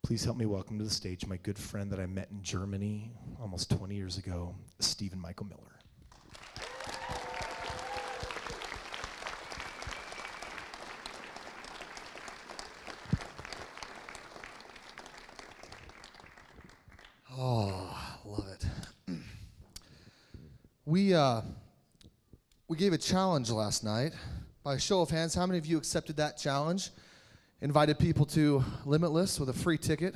Please help me welcome to the stage my good friend that I met in Germany almost 20 years ago, Stephen Michael Miller. Oh, love it. We gave a challenge last night. By a show of hands, how many of you accepted that challenge? Invited people to Limitless with a free ticket.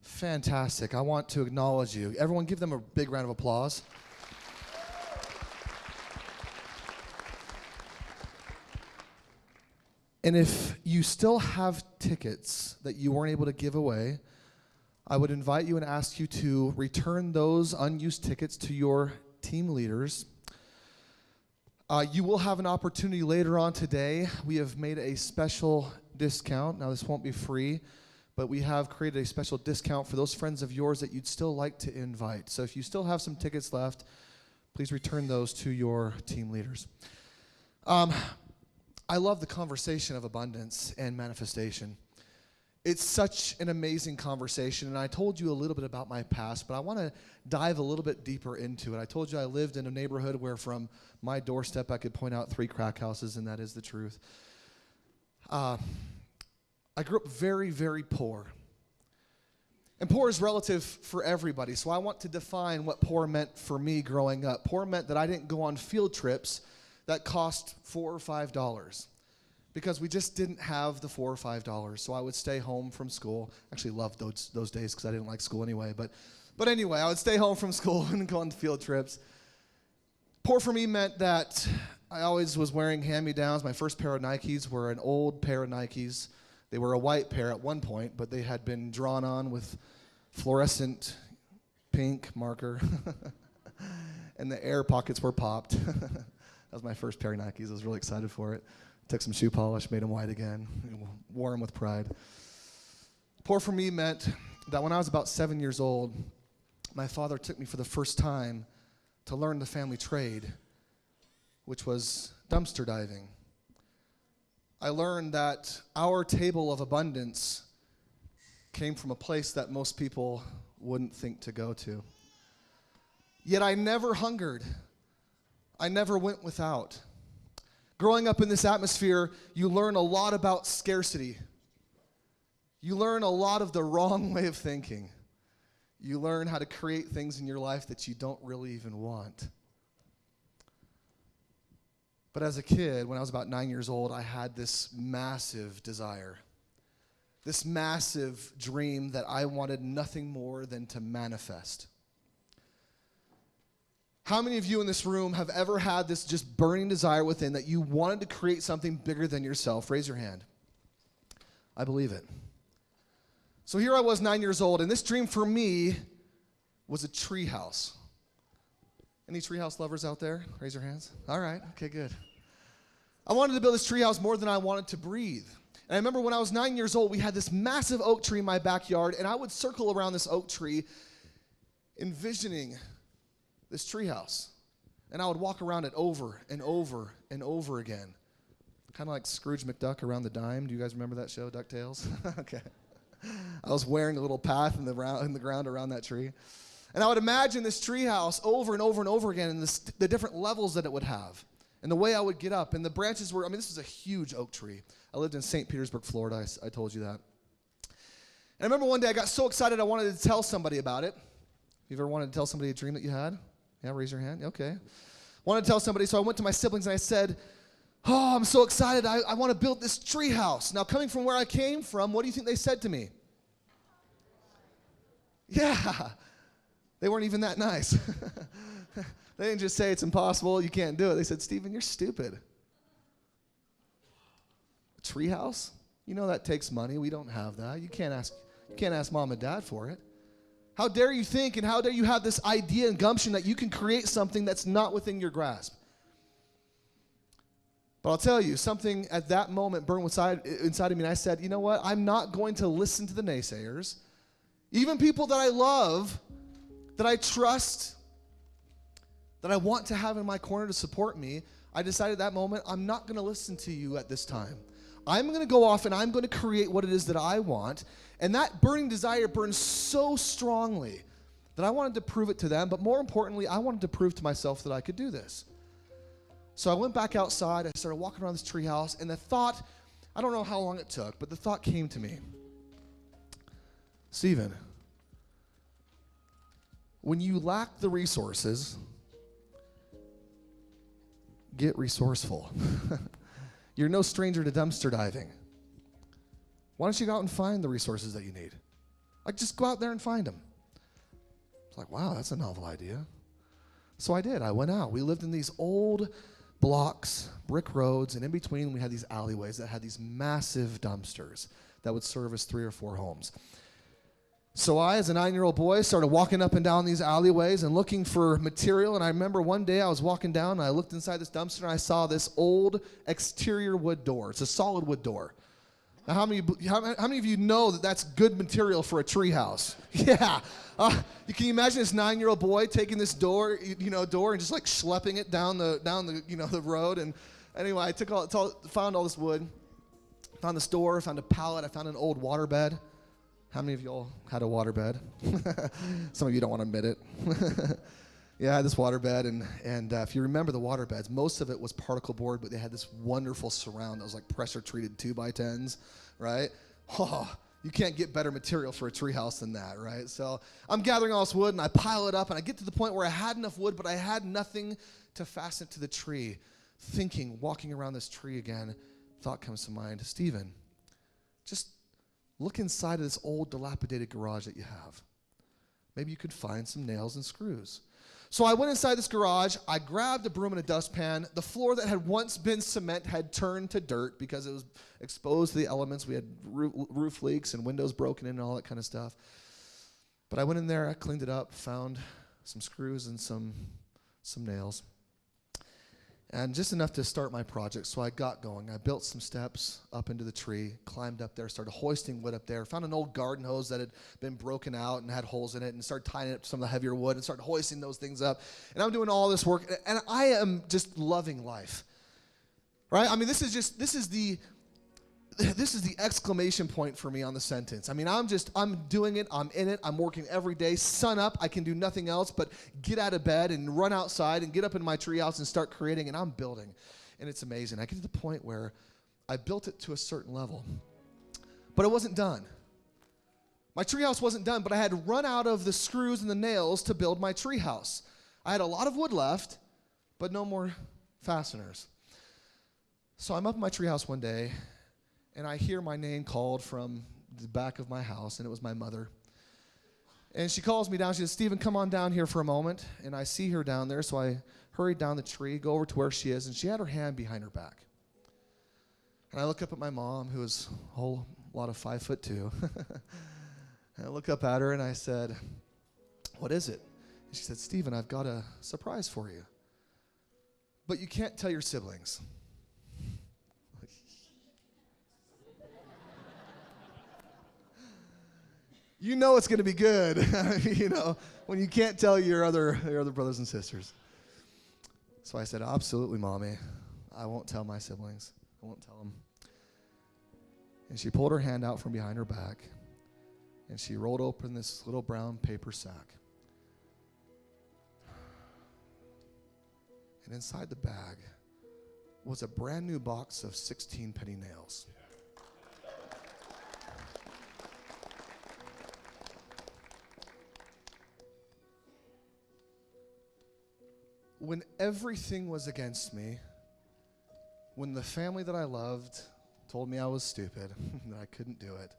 Fantastic. I want to acknowledge you. Everyone give them a big round of applause. And if you still have tickets that you weren't able to give away, I would invite you and ask you to return those unused tickets to your team leaders. You will have an opportunity later on today. We have made a special discount. Now, this won't be free, but we have created a special discount for those friends of yours that you'd still like to invite. So if you still have some tickets left, please return those to your team leaders. I love the conversation of abundance and manifestation. It's such an amazing conversation, and I told you a little bit about my past, but I want to dive a little bit deeper into it. I told you I lived in a neighborhood where from my doorstep I could point out 3 crack houses, and that is the truth. I grew up very, very poor. And poor is relative for everybody, so I want to define what poor meant for me growing up. Poor meant that I didn't go on field trips that cost $4 or $5. Because we just didn't have the $4 or $5, so I would stay home from school. Actually loved those days because I didn't like school anyway. But anyway, I would stay home from school and go on field trips. Poor for me meant that I always was wearing hand-me-downs. My first pair of Nikes were an old pair of Nikes. They were a white pair at one point, but they had been drawn on with fluorescent pink marker, and the air pockets were popped. That was my first pair of Nikes. I was really excited for it. Took some shoe polish, made them white again, wore them with pride. Poor for me meant that when I was about 7 years old, my father took me for the first time to learn the family trade, which was dumpster diving. I learned that our table of abundance came from a place that most people wouldn't think to go to. Yet I never hungered. I never went without. Growing up in this atmosphere, you learn a lot about scarcity. You learn a lot of the wrong way of thinking. You learn how to create things in your life that you don't really even want. But as a kid, when I was about 9 years old, I had this massive desire, this massive dream that I wanted nothing more than to manifest. How many of you in this room have ever had this just burning desire within that you wanted to create something bigger than yourself? Raise your hand. I believe it. So here I was 9 years old, and this dream for me was a TreeHouse. Any TreeHouse lovers out there? Raise your hands. All right, okay, good. I wanted to build this TreeHouse more than I wanted to breathe. And I remember when I was 9 years old, we had this massive oak tree in my backyard, and I would circle around this oak tree envisioning this treehouse, and I would walk around it over and over and over again, kind of like Scrooge McDuck around the dime. Do you guys remember that show, DuckTales? Okay. I was wearing a little path in the ground around that tree, and I would imagine this treehouse over and over and over again, and the different levels that it would have, and the way I would get up, and the branches were. This was a huge oak tree. I lived in St. Petersburg, Florida. I told you that. And I remember one day I got so excited I wanted to tell somebody about it. You ever wanted to tell somebody a dream that you had? Yeah, raise your hand. Okay. Wanted to tell somebody, so I went to my siblings and I said, oh, I'm so excited. I want to build this tree house. Now, coming from where I came from, what do you think they said to me? Yeah. They weren't even that nice. They didn't just say it's impossible, you can't do it. They said, Stephen, you're stupid. A tree house? You know that takes money. We don't have that. You can't ask mom and dad for it. How dare you think and how dare you have this idea and gumption that you can create something that's not within your grasp? But I'll tell you, something at that moment burned inside of me, and I said, you know what? I'm not going to listen to the naysayers. Even people that I love, that I trust, that I want to have in my corner to support me, I decided that moment, I'm not going to listen to you at this time. I'm going to go off and I'm going to create what it is that I want. And that burning desire burns so strongly that I wanted to prove it to them, but more importantly, I wanted to prove to myself that I could do this. So I went back outside, I started walking around this treehouse, and the thought, I don't know how long it took, but the thought came to me. Stephen, when you lack the resources, get resourceful. You're no stranger to dumpster diving. Why don't you go out and find the resources that you need? Like, just go out there and find them. It's like, wow, that's a novel idea. So I did. I went out. We lived in these old blocks, brick roads, and in between we had these alleyways that had these massive dumpsters that would service 3 or 4 homes. So I, as a 9-year-old boy, started walking up and down these alleyways and looking for material. And I remember one day I was walking down and I looked inside this dumpster and I saw this old exterior wood door. It's a solid wood door. Now, how many of you know that that's good material for a treehouse? Yeah. Can you imagine this 9-year-old boy taking this door and just like schlepping it down the road? And anyway, I found all this wood, found this door, found a pallet, I found an old waterbed. How many of y'all had a waterbed? Some of you don't want to admit it. Yeah, I had this waterbed, and if you remember the waterbeds, most of it was particle board, but they had this wonderful surround that was like pressure-treated 2x10s, right? Oh, you can't get better material for a treehouse than that, right? So I'm gathering all this wood, and I pile it up, and I get to the point where I had enough wood, but I had nothing to fasten it to the tree. Walking around this tree again, thought comes to mind, Stephen, just look inside of this old dilapidated garage that you have. Maybe you could find some nails and screws. So I went inside this garage, I grabbed a broom and a dustpan. The floor that had once been cement had turned to dirt because it was exposed to the elements. We had roof leaks and windows broken in and all that kind of stuff. But I went in there, I cleaned it up, found some screws and some nails. And just enough to start my project, so I got going. I built some steps up into the tree, climbed up there, started hoisting wood up there, found an old garden hose that had been broken out and had holes in it, and started tying it up to some of the heavier wood and started hoisting those things up. And I'm doing all this work, and I am just loving life, right? I mean, this is the exclamation point for me on the sentence. I mean, I'm doing it, I'm in it, I'm working every day. Sun up, I can do nothing else but get out of bed and run outside and get up in my treehouse and start creating, and I'm building. And it's amazing. I get to the point where I built it to a certain level, but it wasn't done. My treehouse wasn't done, but I had run out of the screws and the nails to build my treehouse. I had a lot of wood left, but no more fasteners. So I'm up in my treehouse one day, and I hear my name called from the back of my house, and it was my mother. And she calls me down. She says, Stephen, come on down here for a moment. And I see her down there, so I hurried down the tree, go over to where she is, and she had her hand behind her back. And I look up at my mom, who is a whole lot of 5'2". And I look up at her, and I said, what is it? And she said, Stephen, I've got a surprise for you. But you can't tell your siblings. You know it's going to be good, when you can't tell your other brothers and sisters. So I said, absolutely, Mommy. I won't tell my siblings. I won't tell them. And she pulled her hand out from behind her back, and she rolled open this little brown paper sack. And inside the bag was a brand new box of 16 penny nails. When everything was against me, when the family that I loved told me I was stupid, that I couldn't do it,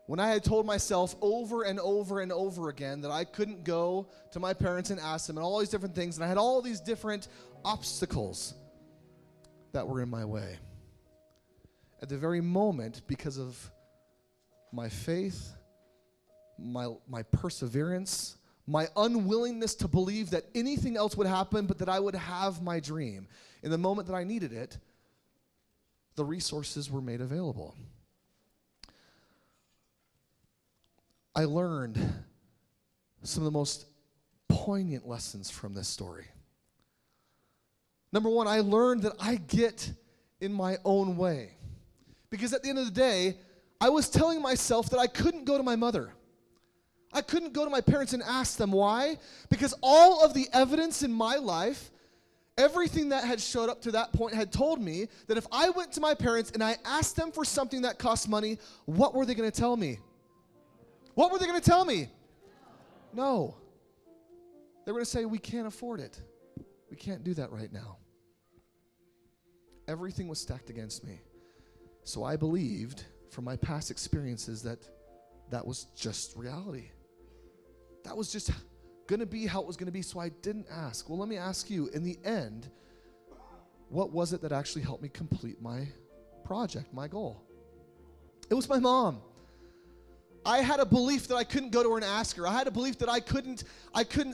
when I had told myself over and over and over again that I couldn't go to my parents and ask them and all these different things, and I had all these different obstacles that were in my way, at the very moment, because of my faith, my perseverance, my unwillingness to believe that anything else would happen but that I would have my dream. In the moment that I needed it, the resources were made available. I learned some of the most poignant lessons from this story. Number one, I learned that I get in my own way. Because at the end of the day, I was telling myself that I couldn't go to my mother. I couldn't go to my parents and ask them why. Because all of the evidence in my life, everything that had showed up to that point had told me that if I went to my parents and I asked them for something that cost money, what were they going to tell me? What were they going to tell me? No. They were going to say, we can't afford it. We can't do that right now. Everything was stacked against me. So I believed from my past experiences that that was just reality. That was just going to be how it was going to be, so I didn't ask. Well, let me ask you, in the end, what was it that actually helped me complete my project, my goal? It was my mom. I had a belief that I couldn't go to her and ask her. I had a belief that I couldn't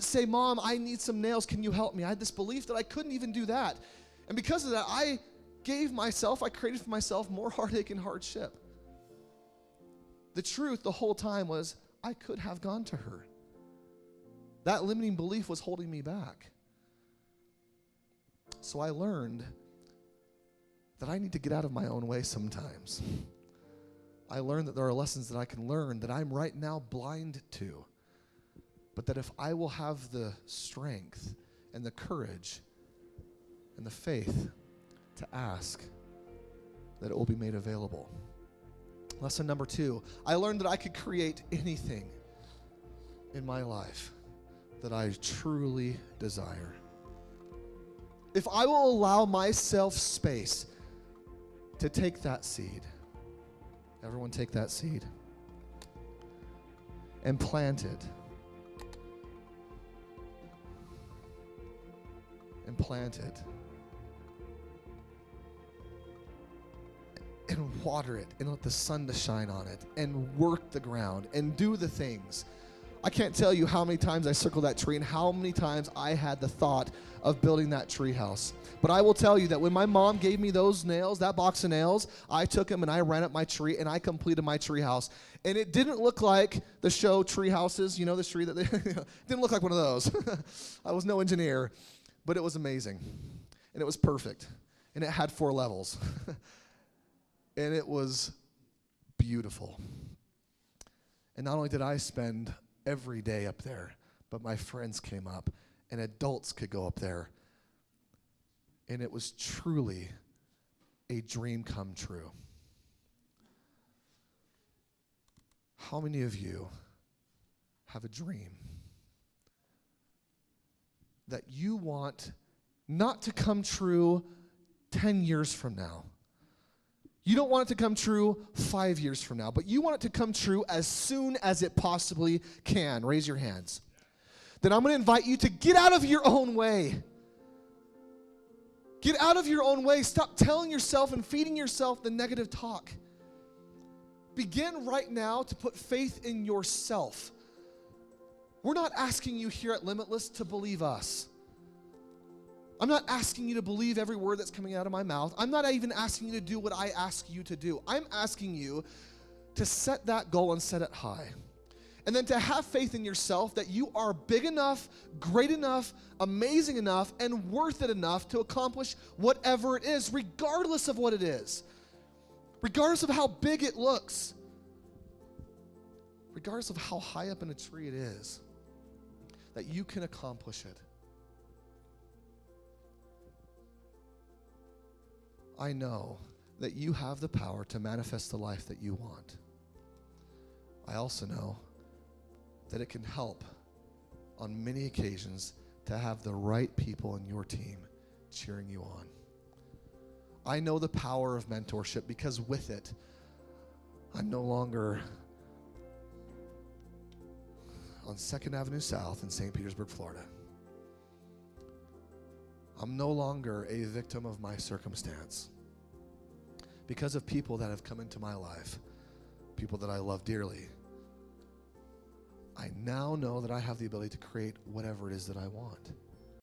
say, Mom, I need some nails. Can you help me? I had this belief that I couldn't even do that. And because of that, I created for myself more heartache and hardship. The truth the whole time was I could have gone to her. That limiting belief was holding me back. So I learned that I need to get out of my own way sometimes. I learned that there are lessons that I can learn that I'm right now blind to. But that if I will have the strength and the courage and the faith to ask, that it will be made available. Lesson number 2, I learned that I could create anything in my life that I truly desire. If I will allow myself space to take that seed, everyone take that seed, and plant it, and plant it, and water it, and let the sun to shine on it, and work the ground, and do the things. I can't tell you how many times I circled that tree and how many times I had the thought of building that tree house. But I will tell you that when my mom gave me those nails, that box of nails, I took them and I ran up my tree and I completed my tree house. And it didn't look like the show Tree Houses, you know, the tree that they didn't look like one of those. I was no engineer, but it was amazing. And it was perfect. And it had 4 levels. And it was beautiful. And not only did I spend every day up there, but my friends came up, and adults could go up there. And it was truly a dream come true. How many of you have a dream that you want not to come true 10 years from now? You don't want it to come true 5 years from now, but you want it to come true as soon as it possibly can. Raise your hands. Then I'm going to invite you to get out of your own way. Get out of your own way. Stop telling yourself and feeding yourself the negative talk. Begin right now to put faith in yourself. We're not asking you here at Limitless to believe us. I'm not asking you to believe every word that's coming out of my mouth. I'm not even asking you to do what I ask you to do. I'm asking you to set that goal and set it high. And then to have faith in yourself that you are big enough, great enough, amazing enough, and worth it enough to accomplish whatever it is, regardless of what it is. Regardless of how big it looks. Regardless of how high up in a tree it is. That you can accomplish it. I know that you have the power to manifest the life that you want. I also know that it can help on many occasions to have the right people in your team cheering you on. I know the power of mentorship because with it, I'm no longer on 2nd Avenue South in St. Petersburg, Florida. I'm no longer a victim of my circumstance. Because of people that have come into my life, people that I love dearly, I now know that I have the ability to create whatever it is that I want.